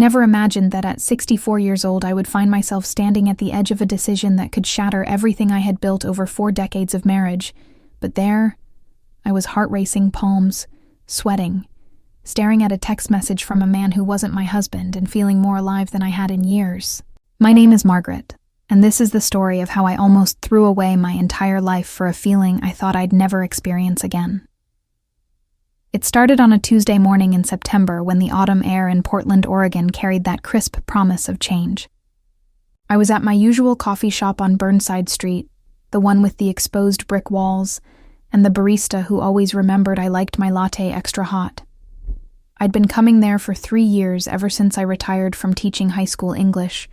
never imagined that at 64 years old I would find myself standing at the edge of a decision that could shatter everything I had built over 4 decades of marriage. But there, I was heart-racing palms, sweating, staring at a text message from a man who wasn't my husband and feeling more alive than I had in years. My name is Margaret, and this is the story of how I almost threw away my entire life for a feeling I thought I'd never experience again. It started on a Tuesday morning in September when the autumn air in Portland, Oregon carried that crisp promise of change. I was at my usual coffee shop on Burnside Street, the one with the exposed brick walls, and the barista who always remembered I liked my latte extra hot. I'd been coming there for 3 years ever since I retired from teaching high school English,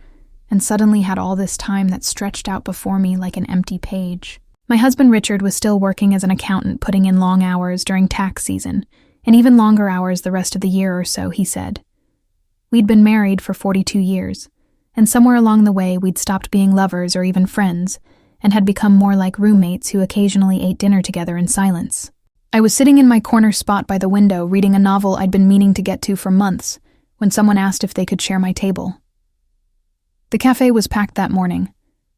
and suddenly had all this time that stretched out before me like an empty page. My husband Richard was still working as an accountant, putting in long hours during tax season, and even longer hours the rest of the year or so, he said. We'd been married for 42 years, and somewhere along the way we'd stopped being lovers or even friends, and had become more like roommates who occasionally ate dinner together in silence. I was sitting in my corner spot by the window reading a novel I'd been meaning to get to for months, when someone asked if they could share my table. The cafe was packed that morning,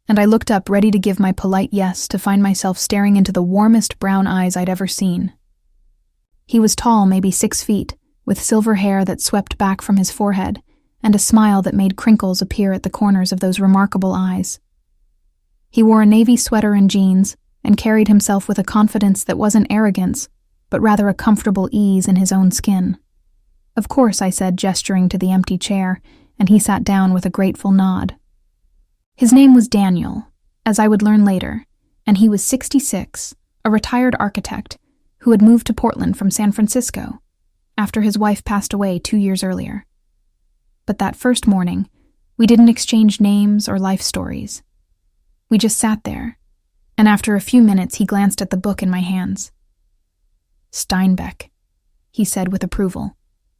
and I looked up ready to give my polite yes to find myself staring into the warmest brown eyes I'd ever seen. He was tall, maybe 6 feet, with silver hair that swept back from his forehead, and a smile that made crinkles appear at the corners of those remarkable eyes. He wore a navy sweater and jeans, and carried himself with a confidence that wasn't arrogance, but rather a comfortable ease in his own skin. Of course, I said, gesturing to the empty chair, and he sat down with a grateful nod. His name was Daniel, as I would learn later, and he was 66, a retired architect who had moved to Portland from San Francisco after his wife passed away 2 years earlier. But that first morning, we didn't exchange names or life stories. We just sat there, and after a few minutes he glanced at the book in my hands. Steinbeck, he said with approval.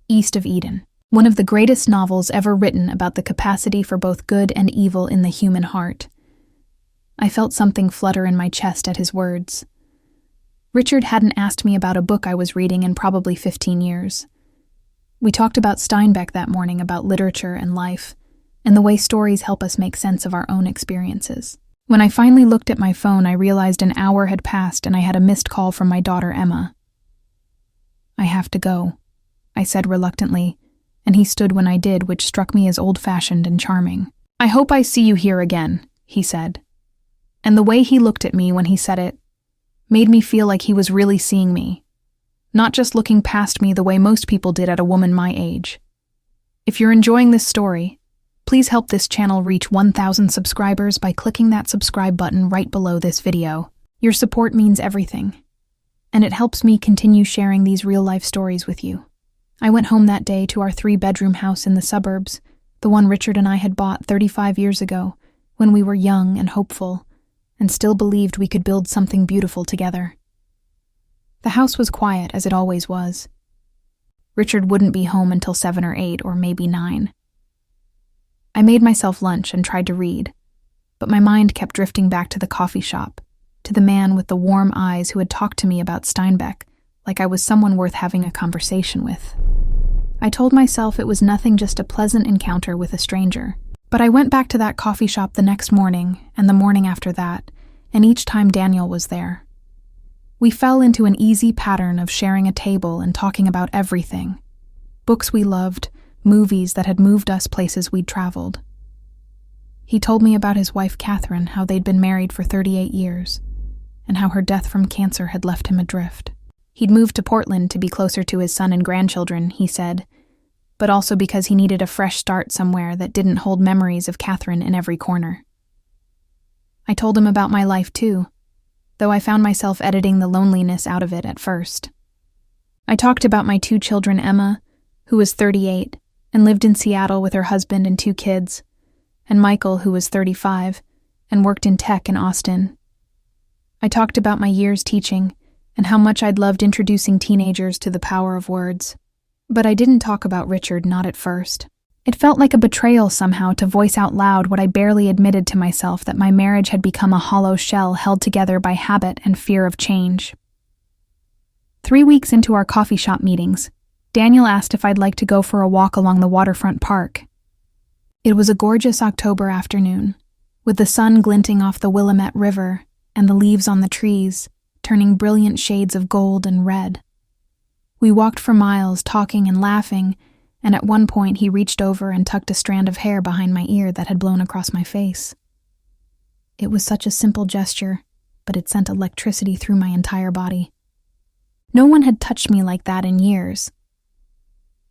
East of Eden. One of the greatest novels ever written about the capacity for both good and evil in the human heart. I felt something flutter in my chest at his words. Richard hadn't asked me about a book I was reading in probably 15 years. We talked about Steinbeck that morning, about literature and life, and the way stories help us make sense of our own experiences. When I finally looked at my phone, I realized an hour had passed and I had a missed call from my daughter, Emma. I have to go, I said reluctantly, and he stood when I did, which struck me as old-fashioned and charming. I hope I see you here again, he said. And the way he looked at me when he said it made me feel like he was really seeing me, not just looking past me the way most people did at a woman my age. If you're enjoying this story, please help this channel reach 1,000 subscribers by clicking that subscribe button right below this video. Your support means everything, and it helps me continue sharing these real-life stories with you. I went home that day to our 3-bedroom house in the suburbs, the one Richard and I had bought 35 years ago, when we were young and hopeful, and still believed we could build something beautiful together. The house was quiet, as it always was. Richard wouldn't be home until 7 or 8, or maybe 9. I made myself lunch and tried to read, but my mind kept drifting back to the coffee shop, to the man with the warm eyes who had talked to me about Steinbeck, like I was someone worth having a conversation with. I told myself it was nothing, just a pleasant encounter with a stranger. But I went back to that coffee shop the next morning, and the morning after that, and each time Daniel was there. We fell into an easy pattern of sharing a table and talking about everything. Books we loved, movies that had moved us places we'd traveled. He told me about his wife Catherine, how they'd been married for 38 years, and how her death from cancer had left him adrift. He'd moved to Portland to be closer to his son and grandchildren, he said, but also because he needed a fresh start somewhere that didn't hold memories of Catherine in every corner. I told him about my life too, though I found myself editing the loneliness out of it at first. I talked about my 2 children, Emma, who was 38 and lived in Seattle with her husband and 2 kids, and Michael, who was 35 and worked in tech in Austin. I talked about my years teaching and how much I'd loved introducing teenagers to the power of words. But I didn't talk about Richard, not at first. It felt like a betrayal somehow to voice out loud what I barely admitted to myself, that my marriage had become a hollow shell held together by habit and fear of change. 3 weeks into our coffee shop meetings, Daniel asked if I'd like to go for a walk along the waterfront park. It was a gorgeous October afternoon, with the sun glinting off the Willamette River and the leaves on the trees, turning brilliant shades of gold and red. We walked for miles, talking and laughing, and at one point he reached over and tucked a strand of hair behind my ear that had blown across my face. It was such a simple gesture, but it sent electricity through my entire body. No one had touched me like that in years.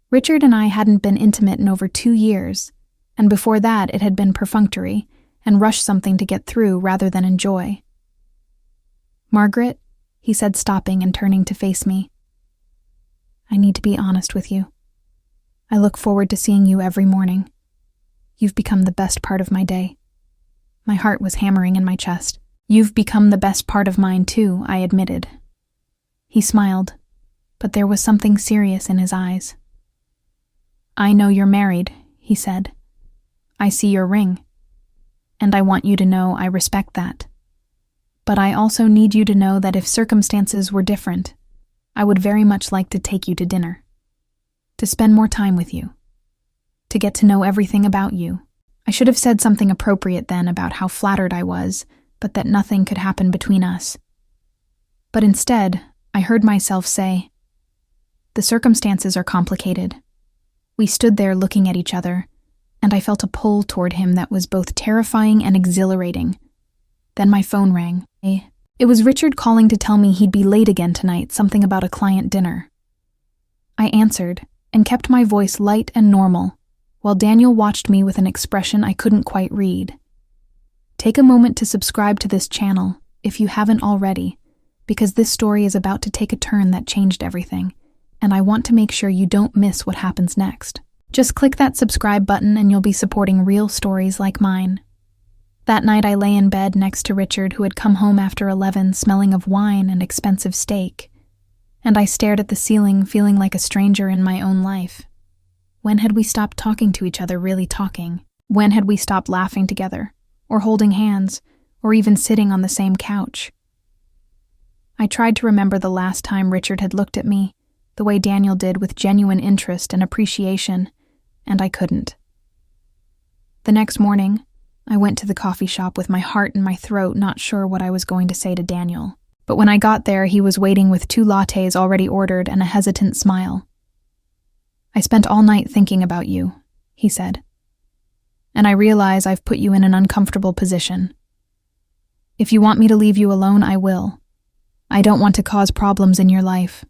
Richard and I hadn't been intimate in over 2 years, and before that it had been perfunctory and rushed something to get through rather than enjoy. "Margaret," he said, stopping and turning to face me. "I need to be honest with you. I look forward to seeing you every morning. You've become the best part of my day." My heart was hammering in my chest. "You've become the best part of mine too," I admitted. He smiled, but there was something serious in his eyes. "I know you're married," he said. "I see your ring, and I want you to know I respect that. But I also need you to know that if circumstances were different, I would very much like to take you to dinner, to spend more time with you, to get to know everything about you." I should have said something appropriate then about how flattered I was, but that nothing could happen between us. But instead, I heard myself say, "The circumstances are complicated." We stood there looking at each other, and I felt a pull toward him that was both terrifying and exhilarating. Then my phone rang. It was Richard calling to tell me he'd be late again tonight, something about a client dinner. I answered, and kept my voice light and normal, while Daniel watched me with an expression I couldn't quite read. Take a moment to subscribe to this channel, if you haven't already, because this story is about to take a turn that changed everything, and I want to make sure you don't miss what happens next. Just click that subscribe button and you'll be supporting real stories like mine. That night I lay in bed next to Richard, who had come home after 11 smelling of wine and expensive steak, and I stared at the ceiling feeling like a stranger in my own life. When had we stopped talking to each other, really talking? When had we stopped laughing together, or holding hands, or even sitting on the same couch? I tried to remember the last time Richard had looked at me, the way Daniel did, with genuine interest and appreciation, and I couldn't. The next morning, I went to the coffee shop with my heart in my throat, not sure what I was going to say to Daniel. But when I got there, he was waiting with 2 lattes already ordered and a hesitant smile. "I spent all night thinking about you," he said. "And I realize I've put you in an uncomfortable position. If you want me to leave you alone, I will. I don't want to cause problems in your life."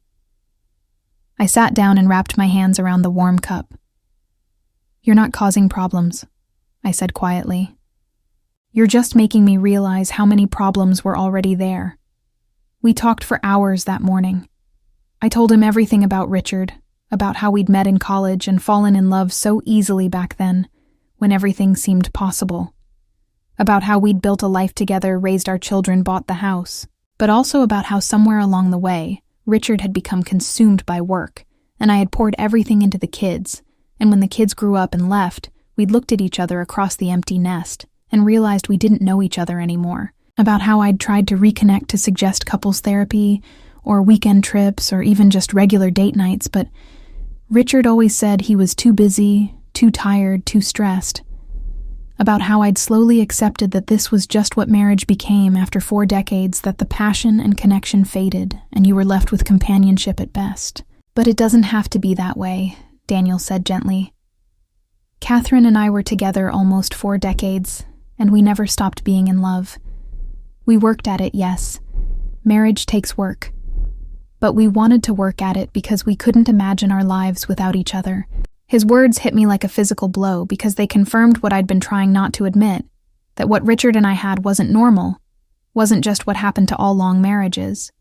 I sat down and wrapped my hands around the warm cup. "You're not causing problems," I said quietly. "You're just making me realize how many problems were already there." We talked for hours that morning. I told him everything about Richard, about how we'd met in college and fallen in love so easily back then, when everything seemed possible. About how we'd built a life together, raised our children, bought the house. But also about how somewhere along the way, Richard had become consumed by work, and I had poured everything into the kids, and when the kids grew up and left, we'd looked at each other across the empty nest and realized we didn't know each other anymore. About how I'd tried to reconnect to suggest couples therapy, or weekend trips, or even just regular date nights, but Richard always said he was too busy, too tired, too stressed. About how I'd slowly accepted that this was just what marriage became after 4 decades, that the passion and connection faded, and you were left with companionship at best. "But it doesn't have to be that way," Daniel said gently. "Catherine and I were together almost 4 decades, and we never stopped being in love. We worked at it, yes. Marriage takes work. But we wanted to work at it because we couldn't imagine our lives without each other." His words hit me like a physical blow because they confirmed what I'd been trying not to admit, that what Richard and I had wasn't normal, wasn't just what happened to all long marriages.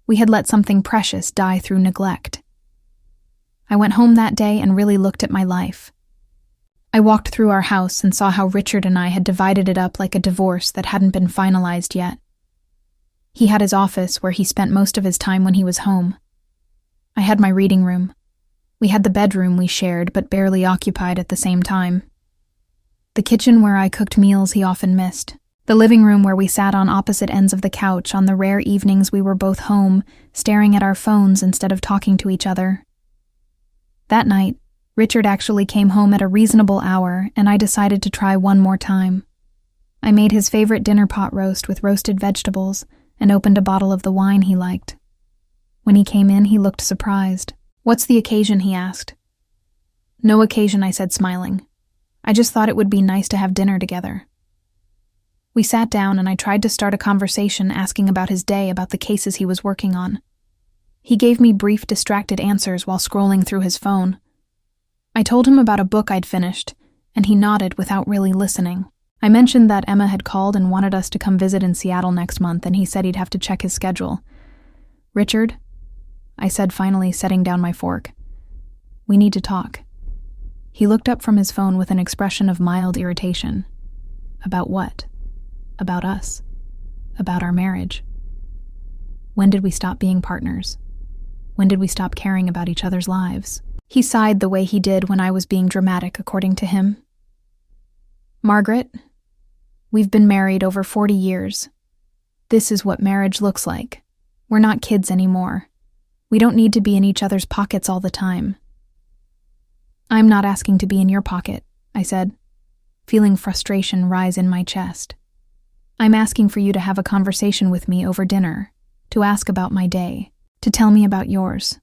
We had let something precious die through neglect. I went home that day and really looked at my life. I walked through our house and saw how Richard and I had divided it up like a divorce that hadn't been finalized yet. He had his office where he spent most of his time when he was home. I had my reading room. We had the bedroom we shared but barely occupied at the same time. The kitchen where I cooked meals he often missed. The living room where we sat on opposite ends of the couch on the rare evenings we were both home, staring at our phones instead of talking to each other. That night, Richard actually came home at a reasonable hour, and I decided to try one more time. I made his favorite dinner pot roast with roasted vegetables and opened a bottle of the wine he liked. When he came in, he looked surprised. "What's the occasion?" he asked. "No occasion," I said, smiling. "I just thought it would be nice to have dinner together." We sat down and I tried to start a conversation asking about his day, about the cases he was working on. He gave me brief, distracted answers while scrolling through his phone. I told him about a book I'd finished, and he nodded without really listening. I mentioned that Emma had called and wanted us to come visit in Seattle next month, and he said he'd have to check his schedule. "Richard," I said, finally setting down my fork, "we need to talk." He looked up from his phone with an expression of mild irritation. "About what?" "About us. About our marriage. When did we stop being partners? When did we stop caring about each other's lives?" He sighed the way he did when I was being dramatic, according to him. "Margaret, we've been married over 40 years. This is what marriage looks like. We're not kids anymore. We don't need to be in each other's pockets all the time." "I'm not asking to be in your pocket," I said, feeling frustration rise in my chest. "I'm asking for you to have a conversation with me over dinner, to ask about my day, to tell me about yours,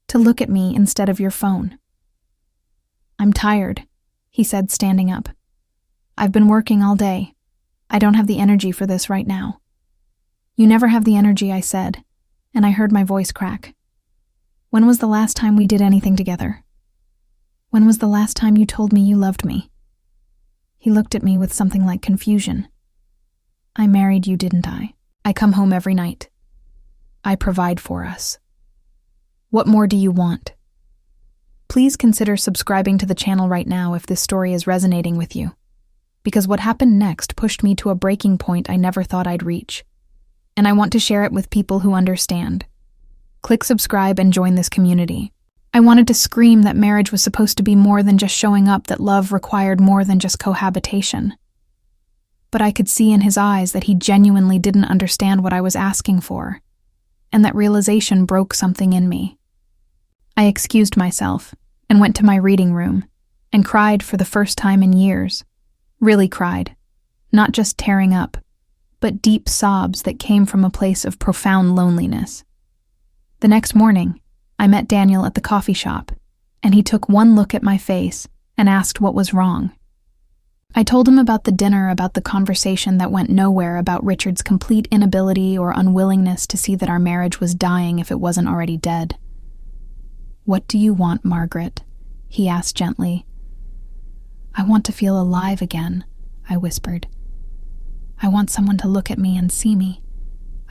to look at me instead of your phone." "I'm tired," he said, standing up. "I've been working all day. I don't have the energy for this right now." "You never have the energy," I said, and I heard my voice crack. "When was the last time we did anything together? When was the last time you told me you loved me?" He looked at me with something like confusion. "I married you, didn't I? I come home every night. I provide for us. What more do you want?" Please consider subscribing to the channel right now if this story is resonating with you, because what happened next pushed me to a breaking point I never thought I'd reach, and I want to share it with people who understand. Click subscribe and join this community. I wanted to scream that marriage was supposed to be more than just showing up, that love required more than just cohabitation. But I could see in his eyes that he genuinely didn't understand what I was asking for, and that realization broke something in me. I excused myself and went to my reading room and cried for the first time in years. Really cried, not just tearing up, but deep sobs that came from a place of profound loneliness. The next morning, I met Daniel at the coffee shop, and he took one look at my face and asked what was wrong. I told him about the dinner, about the conversation that went nowhere, about Richard's complete inability or unwillingness to see that our marriage was dying if it wasn't already dead. "What do you want, Margaret?" he asked gently. "I want to feel alive again," I whispered. "I want someone to look at me and see me.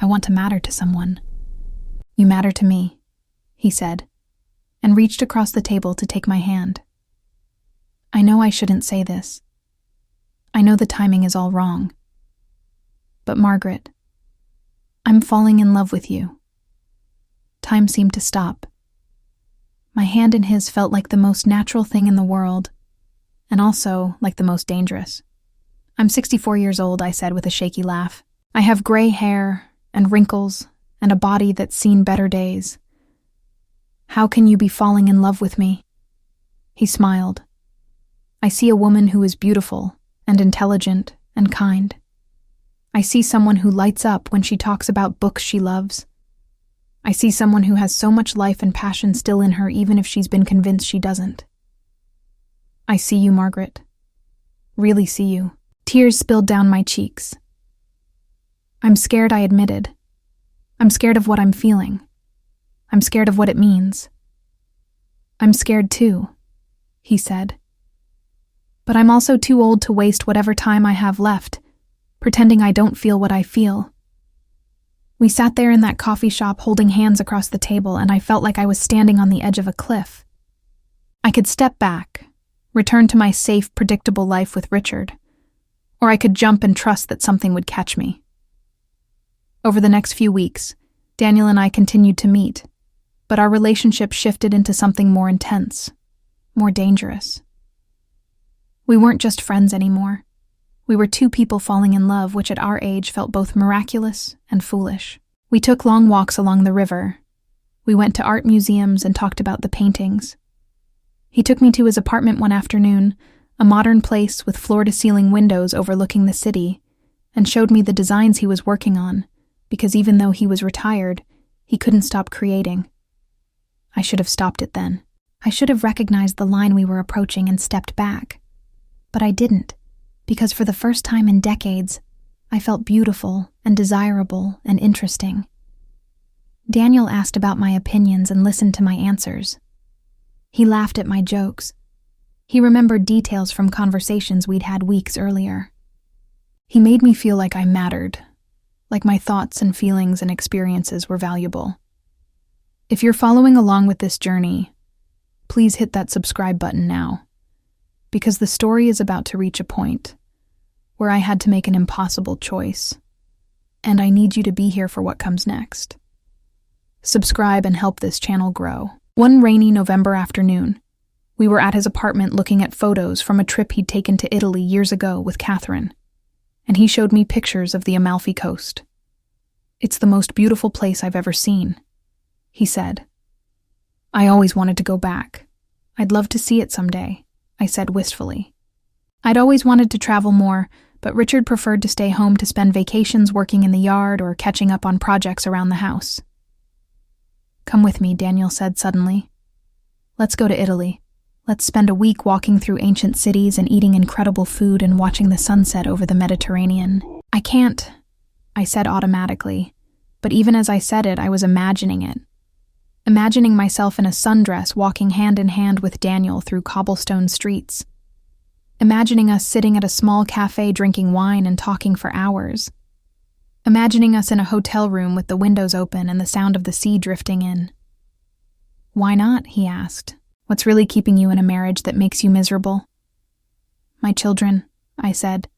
I want to matter to someone." "You matter to me," he said, and reached across the table to take my hand. "I know I shouldn't say this. I know the timing is all wrong. But Margaret, I'm falling in love with you." Time seemed to stop. My hand in his felt like the most natural thing in the world, and also like the most dangerous. "I'm 64 years old," I said with a shaky laugh. "I have gray hair and wrinkles and a body that's seen better days. How can you be falling in love with me?" He smiled. "I see a woman who is beautiful and intelligent and kind. I see someone who lights up when she talks about books she loves. I see someone who has so much life and passion still in her, even if she's been convinced she doesn't. I see you, Margaret. Really see you." Tears spilled down my cheeks. "I'm scared," I admitted. "I'm scared of what I'm feeling. I'm scared of what it means." "I'm scared too," he said. "But I'm also too old to waste whatever time I have left, pretending I don't feel what I feel." We sat there in that coffee shop holding hands across the table, and I felt like I was standing on the edge of a cliff. I could step back, return to my safe, predictable life with Richard, or I could jump and trust that something would catch me. Over the next few weeks, Daniel and I continued to meet, but our relationship shifted into something more intense, more dangerous. We weren't just friends anymore. We were two people falling in love, which at our age felt both miraculous and foolish. We took long walks along the river. We went to art museums and talked about the paintings. He took me to his apartment one afternoon, a modern place with floor-to-ceiling windows overlooking the city, and showed me the designs he was working on, because even though he was retired, he couldn't stop creating. I should have stopped it then. I should have recognized the line we were approaching and stepped back. But I didn't, because for the first time in decades, I felt beautiful and desirable and interesting. Daniel asked about my opinions and listened to my answers. He laughed at my jokes. He remembered details from conversations we'd had weeks earlier. He made me feel like I mattered, like my thoughts and feelings and experiences were valuable. If you're following along with this journey, please hit that subscribe button now, because the story is about to reach a point where I had to make an impossible choice, and I need you to be here for what comes next. Subscribe and help this channel grow. One rainy November afternoon, we were at his apartment looking at photos from a trip he'd taken to Italy years ago with Catherine, and he showed me pictures of the Amalfi Coast. "It's the most beautiful place I've ever seen," he said. "I always wanted to go back. I'd love to see it someday," I said wistfully. I'd always wanted to travel more, but Richard preferred to stay home to spend vacations working in the yard or catching up on projects around the house. "Come with me," Daniel said suddenly. "Let's go to Italy. Let's spend a week walking through ancient cities and eating incredible food and watching the sunset over the Mediterranean." "I can't," I said automatically, but even as I said it, I was imagining it. Imagining myself in a sundress walking hand in hand with Daniel through cobblestone streets. Imagining us sitting at a small cafe drinking wine and talking for hours. Imagining us in a hotel room with the windows open and the sound of the sea drifting in. "Why not?" he asked. "What's really keeping you in a marriage that makes you miserable?" "My children," I said.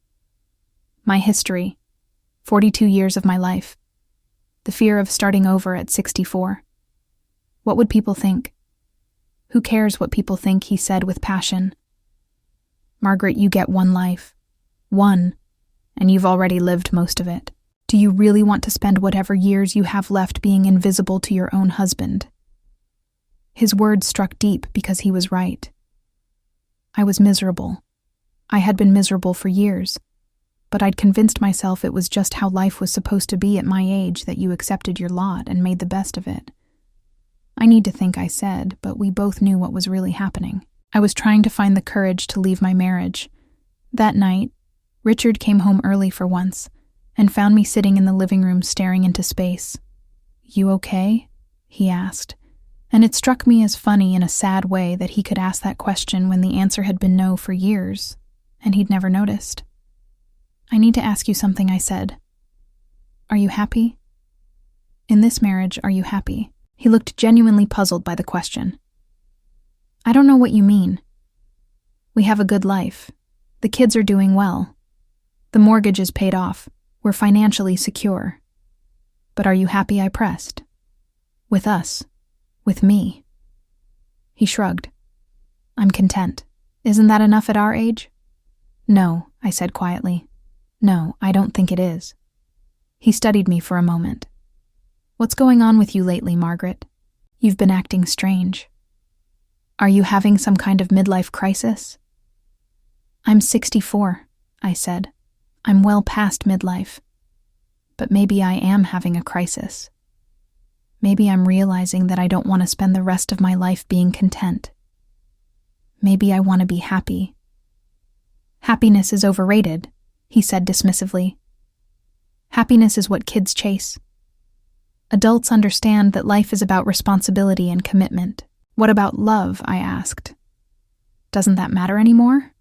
"My history. 42 years of my life. The fear of starting over at 64. What would people think?" "Who cares what people think?" he said with passion. "Margaret, you get one life. One. And you've already lived most of it. Do you really want to spend whatever years you have left being invisible to your own husband?" His words struck deep because he was right. I was miserable. I had been miserable for years, but I'd convinced myself it was just how life was supposed to be at my age, that you accepted your lot and made the best of it. I need to think I said, but we both knew what was really happening. I was trying to find the courage to leave my marriage. That night, Richard came home early for once and found me sitting in the living room staring into space. "You okay?" he asked, and it struck me as funny in a sad way that he could ask that question when the answer had been no for years, and he'd never noticed. "I need to ask you something," I said. "Are you happy? In this marriage, are you happy?" He looked genuinely puzzled by the question. "I don't know what you mean. We have a good life. The kids are doing well. The mortgage is paid off. We're financially secure. But are you happy?" I pressed. "With us. With me." He shrugged. "I'm content. Isn't that enough at our age?" "No," I said quietly. "No, I don't think it is." He studied me for a moment. "What's going on with you lately, Margaret? You've been acting strange. Are you having some kind of midlife crisis?" "I'm 64, I said. "I'm well past midlife. But maybe I am having a crisis. Maybe I'm realizing that I don't want to spend the rest of my life being content. Maybe I want to be happy." "Happiness is overrated," he said dismissively. "Happiness is what kids chase. Adults understand that life is about responsibility and commitment." "What about love?" I asked. "Doesn't that matter anymore?"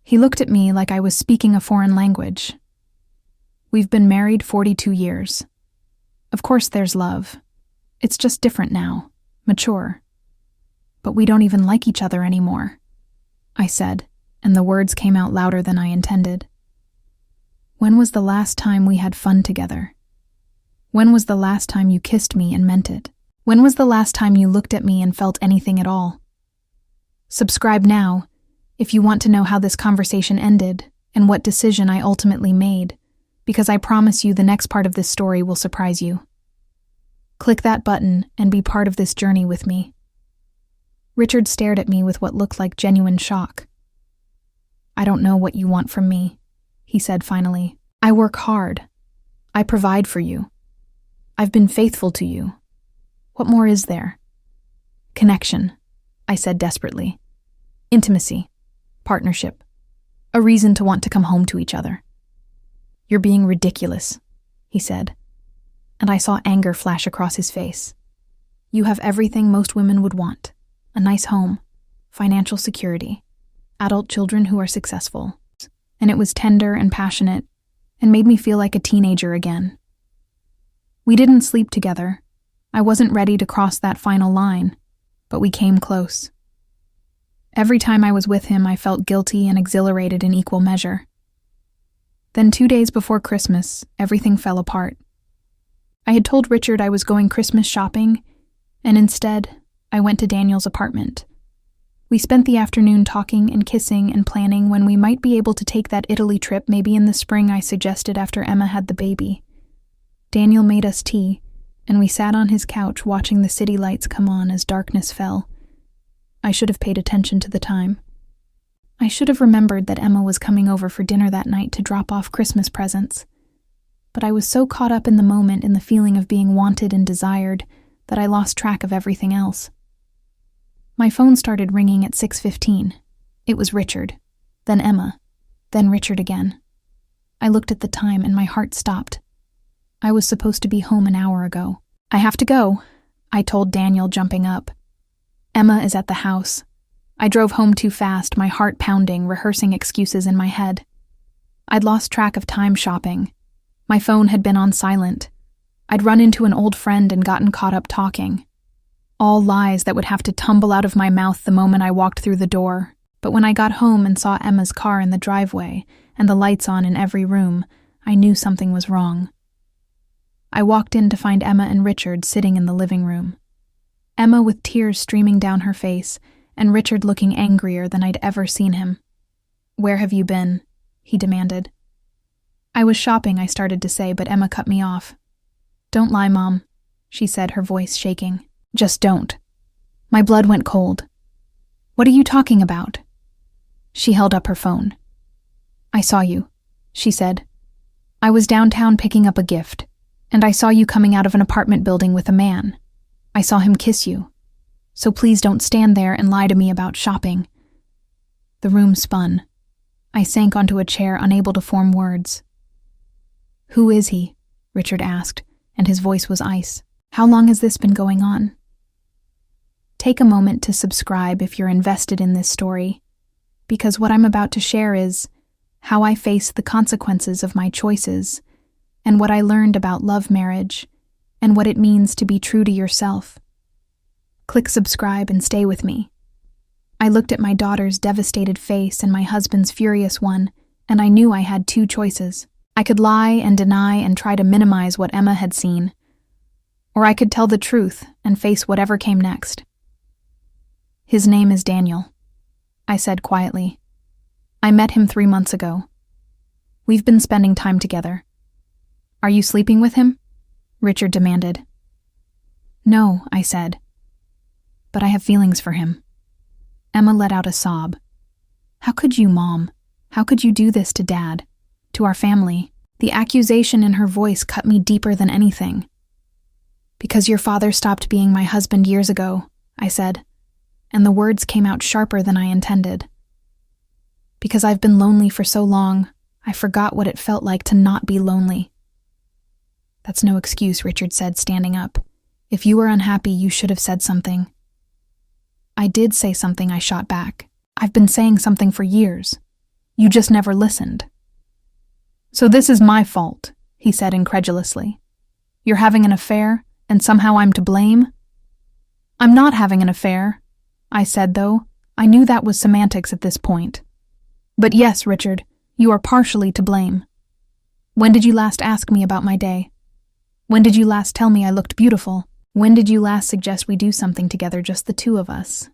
He looked at me like I was speaking a foreign language. "We've been married 42 years. Of course there's love. It's just different now, mature. But we don't even like each other anymore," I said, and the words came out louder than I intended. "When was the last time we had fun together? When was the last time you kissed me and meant it? When was the last time you looked at me and felt anything at all?" Subscribe now if you want to know how this conversation ended and what decision I ultimately made, because I promise you the next part of this story will surprise you. Click that button and be part of this journey with me. Richard stared at me with what looked like genuine shock. "I don't know what you want from me," he said finally. "I work hard. I provide for you. I've been faithful to you. What more is there?" "Connection," I said desperately. "Intimacy. Partnership. A reason to want to come home to each other." "You're being ridiculous," he said, and I saw anger flash across his face. "You have everything most women would want. A nice home, financial security, adult children who are successful." And it was tender and passionate and made me feel like a teenager again. We didn't sleep together. I wasn't ready to cross that final line, but we came close. Every time I was with him, I felt guilty and exhilarated in equal measure. Then 2 days before Christmas, everything fell apart. I had told Richard I was going Christmas shopping, and instead, I went to Daniel's apartment. We spent the afternoon talking and kissing and planning when we might be able to take that Italy trip maybe in the spring I suggested after Emma had the baby. Daniel made us tea, and we sat on his couch watching the city lights come on as darkness fell. I should have paid attention to the time. I should have remembered that Emma was coming over for dinner that night to drop off Christmas presents. But I was so caught up in the moment in the feeling of being wanted and desired that I lost track of everything else. My phone started ringing at 6:15. It was Richard, then Emma, then Richard again. I looked at the time and my heart stopped. I was supposed to be home an hour ago. "I have to go," I told Daniel, jumping up. "Emma is at the house." I drove home too fast, my heart pounding, rehearsing excuses in my head. I'd lost track of time shopping. My phone had been on silent. I'd run into an old friend and gotten caught up talking. All lies that would have to tumble out of my mouth the moment I walked through the door. But when I got home and saw Emma's car in the driveway and the lights on in every room, I knew something was wrong. I walked in to find Emma and Richard sitting in the living room. Emma with tears streaming down her face, and Richard looking angrier than I'd ever seen him. "Where have you been?" he demanded. "I was shopping," I started to say, but Emma cut me off. "Don't lie, Mom," she said, her voice shaking. "Just don't." My blood went cold. "What are you talking about?" She held up her phone. "I saw you," she said. "I was downtown picking up a gift, and I saw you coming out of an apartment building with a man. I saw him kiss you. So please don't stand there and lie to me about shopping." The room spun. I sank onto a chair, unable to form words. "Who is he?" Richard asked, and his voice was ice. "How long has this been going on?" Take a moment to subscribe if you're invested in this story, because what I'm about to share is how I faced the consequences of my choices, and what I learned about love marriage, and what it means to be true to yourself. Click subscribe and stay with me. I looked at my daughter's devastated face and my husband's furious one, and I knew I had two choices. I could lie and deny and try to minimize what Emma had seen, or I could tell the truth and face whatever came next. "His name is Daniel," I said quietly. "I met him 3 months ago. We've been spending time together." "Are you sleeping with him?" Richard demanded. "No," I said. "But I have feelings for him." Emma let out a sob. "How could you, Mom? How could you do this to Dad? To our family?" The accusation in her voice cut me deeper than anything. "Because your father stopped being my husband years ago," I said, and the words came out sharper than I intended. "Because I've been lonely for so long, I forgot what it felt like to not be lonely." "That's no excuse," Richard said, standing up. "If you were unhappy, you should have said something." "I did say something," I shot back. "I've been saying something for years. You just never listened." "So this is my fault," he said incredulously. "You're having an affair, and somehow I'm to blame?" "I'm not having an affair," I said, though I knew that was semantics at this point. "But yes, Richard, you are partially to blame. When did you last ask me about my day? When did you last tell me I looked beautiful? When did you last suggest we do something together, just the two of us?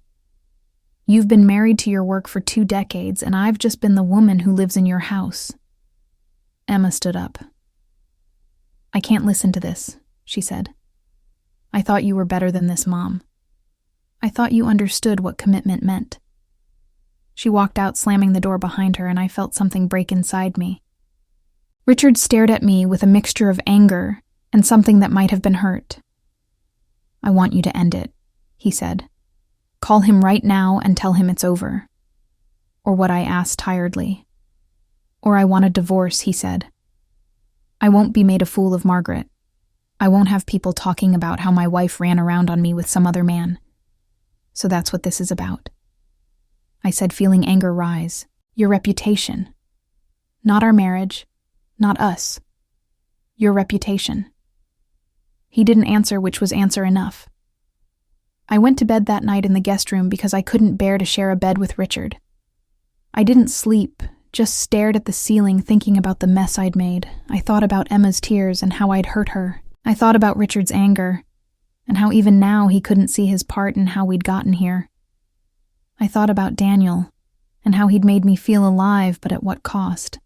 You've been married to your work for 2 decades, and I've just been the woman who lives in your house." Emma stood up. "I can't listen to this," she said. "I thought you were better than this, Mom. I thought you understood what commitment meant." She walked out, slamming the door behind her, and I felt something break inside me. Richard stared at me with a mixture of anger and something that might have been hurt. "I want you to end it," he said. "Call him right now and tell him it's over." Or what I asked tiredly. "Or I want a divorce," he said. "I won't be made a fool of Margaret. I won't have people talking about how my wife ran around on me with some other man. So that's what this is about." I said, feeling anger rise. "Your reputation. Not our marriage. Not us. Your reputation." He didn't answer, which was answer enough. I went to bed that night in the guest room because I couldn't bear to share a bed with Richard. I didn't sleep, just stared at the ceiling thinking about the mess I'd made. I thought about Emma's tears and how I'd hurt her. I thought about Richard's anger, and how even now he couldn't see his part in how we'd gotten here. I thought about Daniel, and how he'd made me feel alive, but at what cost.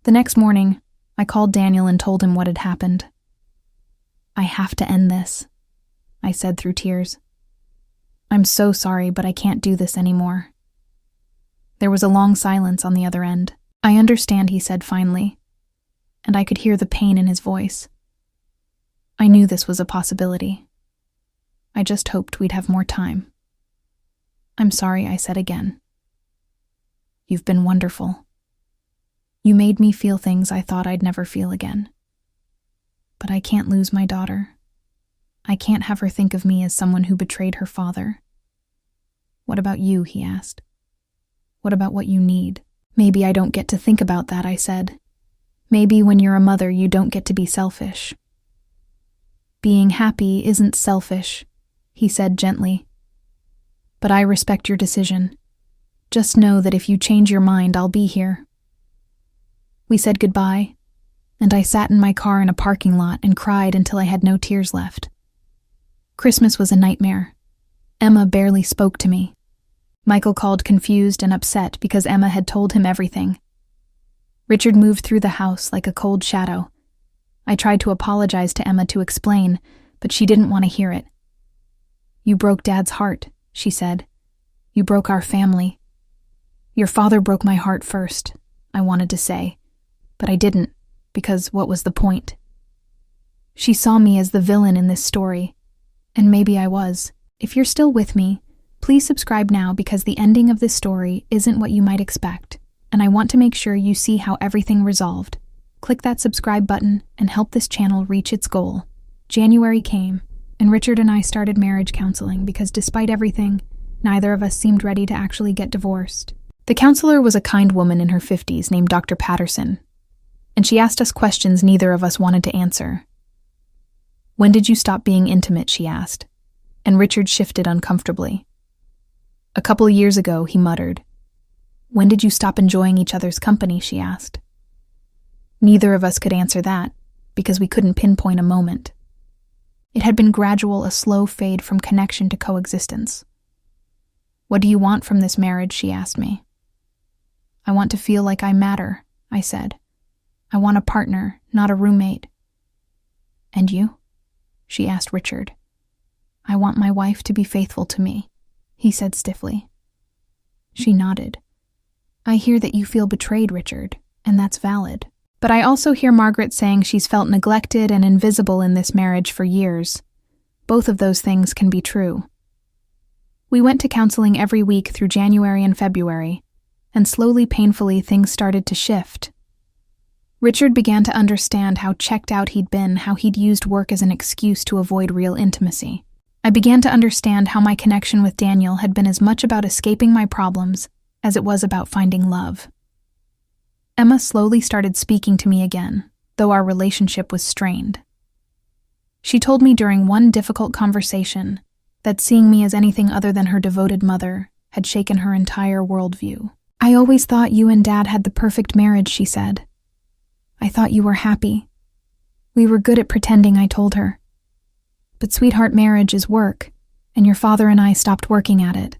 The next morning, I called Daniel and told him what had happened. "I have to end this," I said through tears. "I'm so sorry, but I can't do this anymore." There was a long silence on the other end. "I understand," he said finally, and I could hear the pain in his voice. I knew this was a possibility. I just hoped we'd have more time. "I'm sorry," I said again. "You've been wonderful. You made me feel things I thought I'd never feel again. But I can't lose my daughter. I can't have her think of me as someone who betrayed her father." "What about you?" he asked. "What about what you need?" "Maybe I don't get to think about that," I said. "Maybe when you're a mother, you don't get to be selfish." "Being happy isn't selfish," he said gently. "But I respect your decision. Just know that if you change your mind, I'll be here." We said goodbye, and I sat in my car in a parking lot and cried until I had no tears left. Christmas was a nightmare. Emma barely spoke to me. Michael called confused and upset because Emma had told him everything. Richard moved through the house like a cold shadow. I tried to apologize to Emma to explain, but she didn't want to hear it. "You broke Dad's heart," she said. "You broke our family." "Your father broke my heart first," I wanted to say, but I didn't, because what was the point? She saw me as the villain in this story, and maybe I was. If you're still with me, please subscribe now because the ending of this story isn't what you might expect, and I want to make sure you see how everything resolved. Click that subscribe button and help this channel reach its goal. January came, and Richard and I started marriage counseling because despite everything, neither of us seemed ready to actually get divorced. The counselor was a kind woman in her 50s named Dr. Patterson, and she asked us questions neither of us wanted to answer. "When did you stop being intimate?" she asked, and Richard shifted uncomfortably. "A couple years ago," he muttered. "When did you stop enjoying each other's company?" she asked. Neither of us could answer that, because we couldn't pinpoint a moment. It had been gradual, a slow fade from connection to coexistence. "What do you want from this marriage?" she asked me. "I want to feel like I matter," I said. "I want a partner, not a roommate." "And you?" she asked Richard. "I want my wife to be faithful to me," he said stiffly. She nodded. "I hear that you feel betrayed, Richard, and that's valid. But I also hear Margaret saying she's felt neglected and invisible in this marriage for years. Both of those things can be true." We went to counseling every week through January and February, and slowly, painfully, things started to shift. Richard began to understand how checked out he'd been, how he'd used work as an excuse to avoid real intimacy. I began to understand how my connection with Daniel had been as much about escaping my problems as it was about finding love. Emma slowly started speaking to me again, though our relationship was strained. She told me during one difficult conversation that seeing me as anything other than her devoted mother had shaken her entire worldview. "I always thought you and Dad had the perfect marriage," she said. "I thought you were happy. We were good at pretending," I told her. "But sweetheart, marriage is work, and your father and I stopped working at it.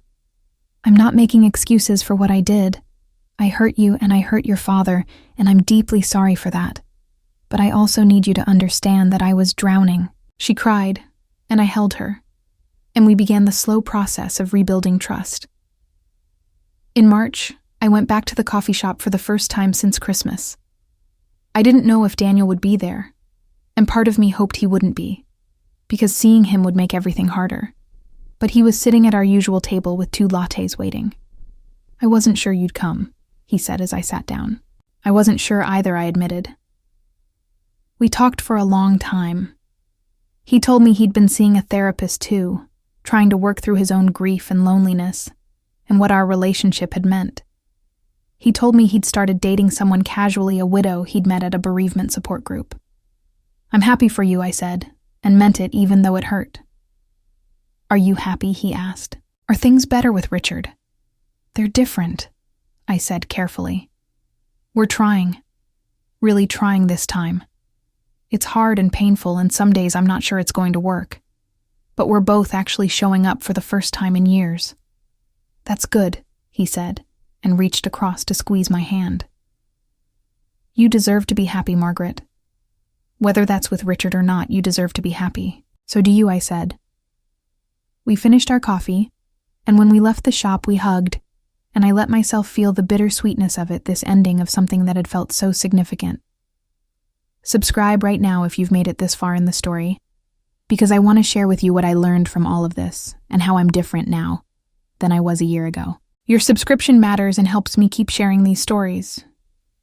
I'm not making excuses for what I did. I hurt you and I hurt your father, and I'm deeply sorry for that. But I also need you to understand that I was drowning." She cried, and I held her. and we began the slow process of rebuilding trust. In March, I went back to the coffee shop for the first time since Christmas. I didn't know if Daniel would be there, and part of me hoped he wouldn't be, because seeing him would make everything harder. But he was sitting at our usual table with 2 lattes waiting. "I wasn't sure you'd come," he said as I sat down. "I wasn't sure either," I admitted. We talked for a long time. He told me he'd been seeing a therapist too, trying to work through his own grief and loneliness, and what our relationship had meant. He told me he'd started dating someone casually, a widow he'd met at a bereavement support group. "I'm happy for you," I said, and meant it even though it hurt. "Are you happy?" he asked. "Are things better with Richard?" "They're different," I said carefully. "We're trying. Really trying this time. It's hard and painful, and some days I'm not sure it's going to work. But we're both actually showing up for the first time in years." "That's good," he said, and reached across to squeeze my hand. "You deserve to be happy, Margaret. Whether that's with Richard or not, you deserve to be happy. So do you," I said. We finished our coffee, and when we left the shop we hugged, and I let myself feel the bittersweetness of it, this ending of something that had felt so significant. Subscribe right now if you've made it this far in the story, because I want to share with you what I learned from all of this and how I'm different now than I was a year ago. Your subscription matters and helps me keep sharing these stories.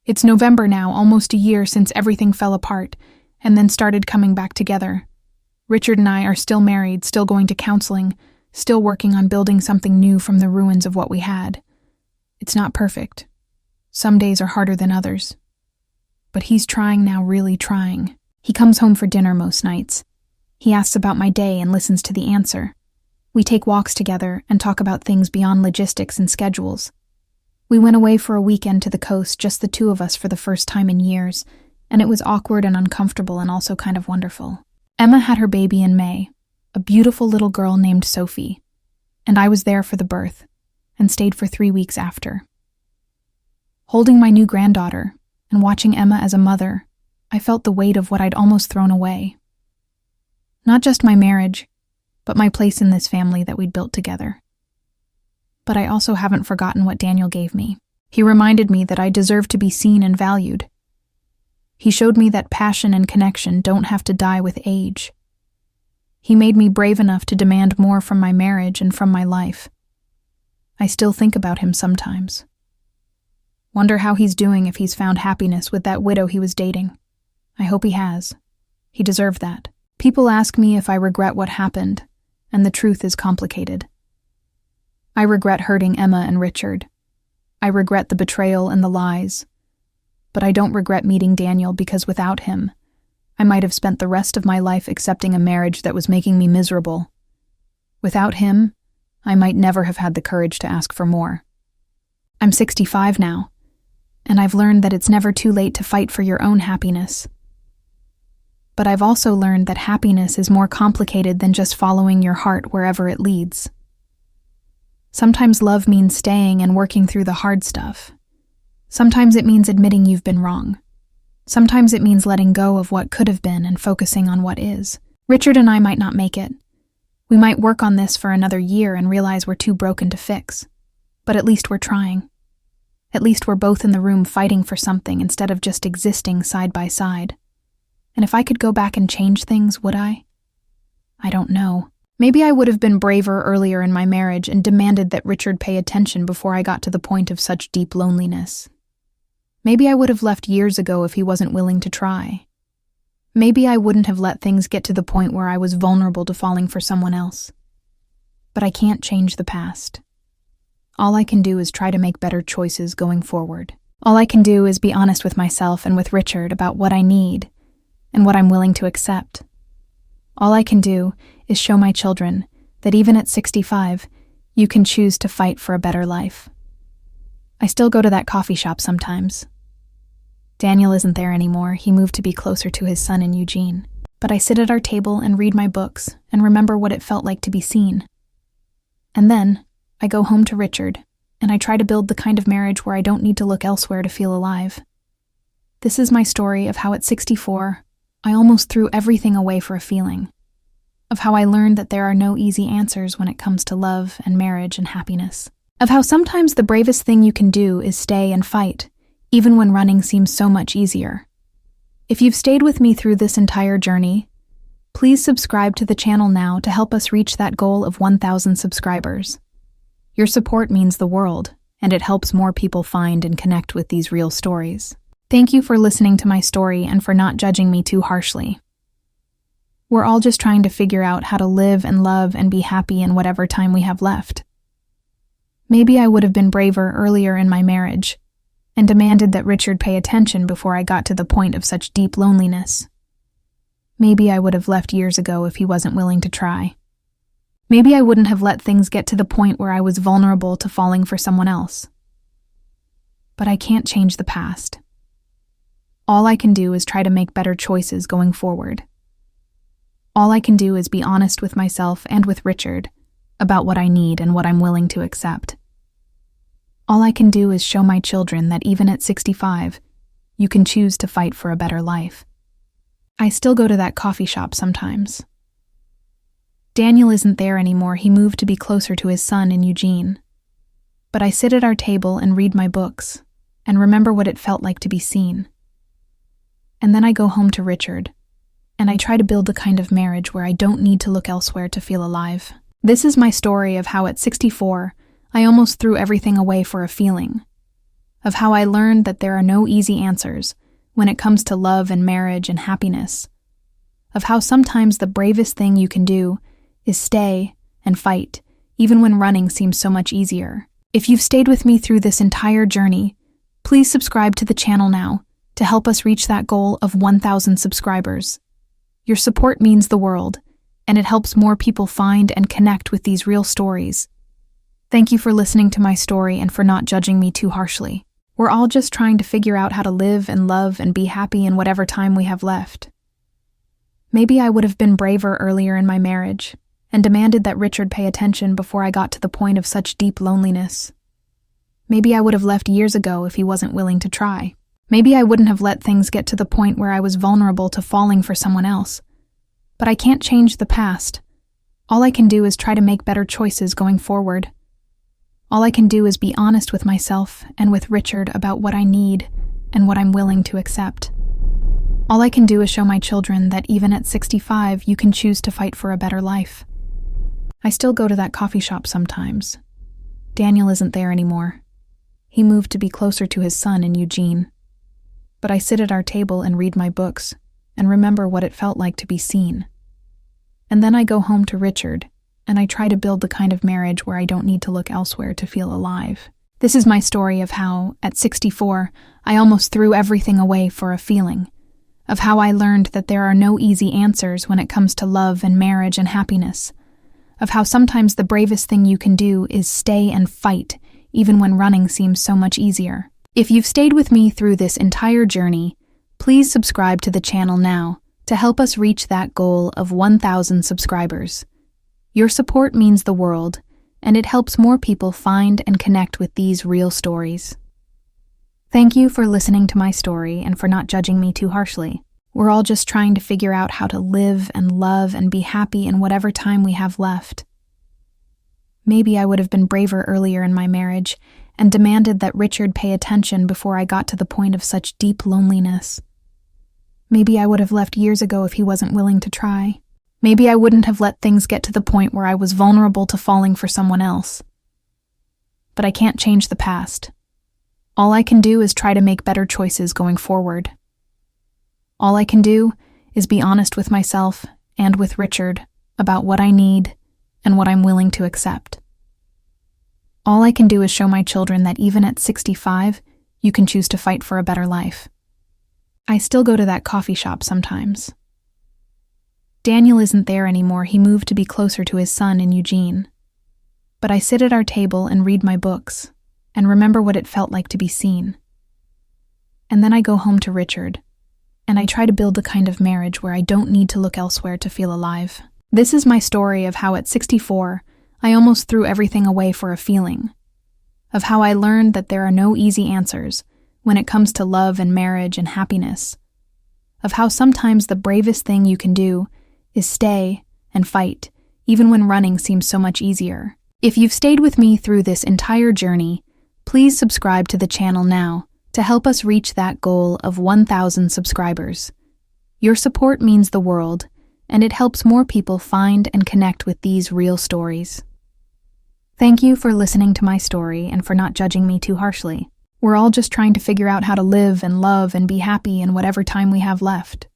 It's November now, almost a year since everything fell apart and then started coming back together. Richard and I are still married, still going to counseling, still working on building something new from the ruins of what we had. It's not perfect. Some days are harder than others. But he's trying now, really trying. He comes home for dinner most nights. He asks about my day and listens to the answer. We take walks together and talk about things beyond logistics and schedules. We went away for a weekend to the coast, just the 2 of us for the first time in years, and it was awkward and uncomfortable and also kind of wonderful. Emma had her baby in May, a beautiful little girl named Sophie, and I was there for the birth and stayed for 3 weeks after. Holding my new granddaughter and watching Emma as a mother, I felt the weight of what I'd almost thrown away. Not just my marriage, but my place in this family that we'd built together. But I also haven't forgotten what Daniel gave me. He reminded me that I deserve to be seen and valued. He showed me that passion and connection don't have to die with age. He made me brave enough to demand more from my marriage and from my life. I still think about him sometimes. Wonder how he's doing, if he's found happiness with that widow he was dating. I hope he has. He deserved that. People ask me if I regret what happened, and the truth is complicated. I regret hurting Emma and Richard. I regret the betrayal and the lies. But I don't regret meeting Daniel, because without him, I might have spent the rest of my life accepting a marriage that was making me miserable. Without him, I might never have had the courage to ask for more. I'm 65 now, and I've learned that it's never too late to fight for your own happiness. But I've also learned that happiness is more complicated than just following your heart wherever it leads. Sometimes love means staying and working through the hard stuff. Sometimes it means admitting you've been wrong. Sometimes it means letting go of what could have been and focusing on what is. Richard and I might not make it. We might work on this for another year and realize we're too broken to fix. But at least we're trying. At least we're both in the room fighting for something instead of just existing side by side. And if I could go back and change things, would I? I don't know. Maybe I would have been braver earlier in my marriage and demanded that Richard pay attention before I got to the point of such deep loneliness. Maybe I would have left years ago if he wasn't willing to try. Maybe I wouldn't have let things get to the point where I was vulnerable to falling for someone else. But I can't change the past. All I can do is try to make better choices going forward. All I can do is be honest with myself and with Richard about what I need and what I'm willing to accept. All I can do is show my children that even at 65, you can choose to fight for a better life. I still go to that coffee shop sometimes. Daniel isn't there anymore. He moved to be closer to his son in Eugene. But I sit at our table and read my books and remember what it felt like to be seen. And then I go home to Richard, and I try to build the kind of marriage where I don't need to look elsewhere to feel alive. This is my story of how at 64, I almost threw everything away for a feeling. of how I learned that there are no easy answers when it comes to love and marriage and happiness, of how sometimes the bravest thing you can do is stay and fight, even when running seems so much easier. If you've stayed with me through this entire journey, please subscribe to the channel now to help us reach that goal of 1,000 subscribers. Your support means the world, and it helps more people find and connect with these real stories. Thank you for listening to my story and for not judging me too harshly. We're all just trying to figure out how to live and love and be happy in whatever time we have left. Maybe I would have been braver earlier in my marriage and demanded that Richard pay attention before I got to the point of such deep loneliness. Maybe I would have left years ago if he wasn't willing to try. Maybe I wouldn't have let things get to the point where I was vulnerable to falling for someone else. But I can't change the past. All I can do is try to make better choices going forward. All I can do is be honest with myself and with Richard about what I need and what I'm willing to accept. All I can do is show my children that even at 65, you can choose to fight for a better life. I still go to that coffee shop sometimes. Daniel isn't there anymore. He moved to be closer to his son in Eugene. But I sit at our table and read my books and remember what it felt like to be seen. And then I go home to Richard, and I try to build the kind of marriage where I don't need to look elsewhere to feel alive. This is my story of how at 64, I almost threw everything away for a feeling, of how I learned that there are no easy answers when it comes to love and marriage and happiness, of how sometimes the bravest thing you can do is stay and fight, even when running seems so much easier. If you've stayed with me through this entire journey, please subscribe to the channel now to help us reach that goal of 1,000 subscribers. Your support means the world, and it helps more people find and connect with these real stories. Thank you for listening to my story and for not judging me too harshly. We're all just trying to figure out how to live and love and be happy in whatever time we have left. Maybe I would have been braver earlier in my marriage and demanded that Richard pay attention before I got to the point of such deep loneliness. Maybe I would have left years ago if he wasn't willing to try. Maybe I wouldn't have let things get to the point where I was vulnerable to falling for someone else. But I can't change the past. All I can do is try to make better choices going forward. All I can do is be honest with myself and with Richard about what I need and what I'm willing to accept. All I can do is show my children that even at 65, you can choose to fight for a better life. I still go to that coffee shop sometimes. Daniel isn't there anymore. He moved to be closer to his son in Eugene. But I sit at our table and read my books and remember what it felt like to be seen. And then I go home to Richard, and I try to build the kind of marriage where I don't need to look elsewhere to feel alive. This is my story of how, at 64, I almost threw everything away for a feeling, of how I learned that there are no easy answers when it comes to love and marriage and happiness, of how sometimes the bravest thing you can do is stay and fight, even when running seems so much easier. If you've stayed with me through this entire journey, please subscribe to the channel now to help us reach that goal of 1,000 subscribers. Your support means the world, and it helps more people find and connect with these real stories. Thank you for listening to my story and for not judging me too harshly. We're all just trying to figure out how to live and love and be happy in whatever time we have left. Maybe I would have been braver earlier in my marriage and demanded that Richard pay attention before I got to the point of such deep loneliness. Maybe I would have left years ago if he wasn't willing to try. Maybe I wouldn't have let things get to the point where I was vulnerable to falling for someone else. But I can't change the past. All I can do is try to make better choices going forward. All I can do is be honest with myself and with Richard about what I need and what I'm willing to accept. All I can do is show my children that even at 65, you can choose to fight for a better life. I still go to that coffee shop sometimes. Daniel isn't there anymore. He moved to be closer to his son in Eugene. But I sit at our table and read my books and remember what it felt like to be seen. And then I go home to Richard, and I try to build the kind of marriage where I don't need to look elsewhere to feel alive. This is my story of how at 64, I almost threw everything away for a feeling, of how I learned that there are no easy answers when it comes to love and marriage and happiness, of how sometimes the bravest thing you can do is stay and fight, even when running seems so much easier. If you've stayed with me through this entire journey, please subscribe to the channel now to help us reach that goal of 1,000 subscribers. Your support means the world, and it helps more people find and connect with these real stories. Thank you for listening to my story and for not judging me too harshly. We're all just trying to figure out how to live and love and be happy in whatever time we have left.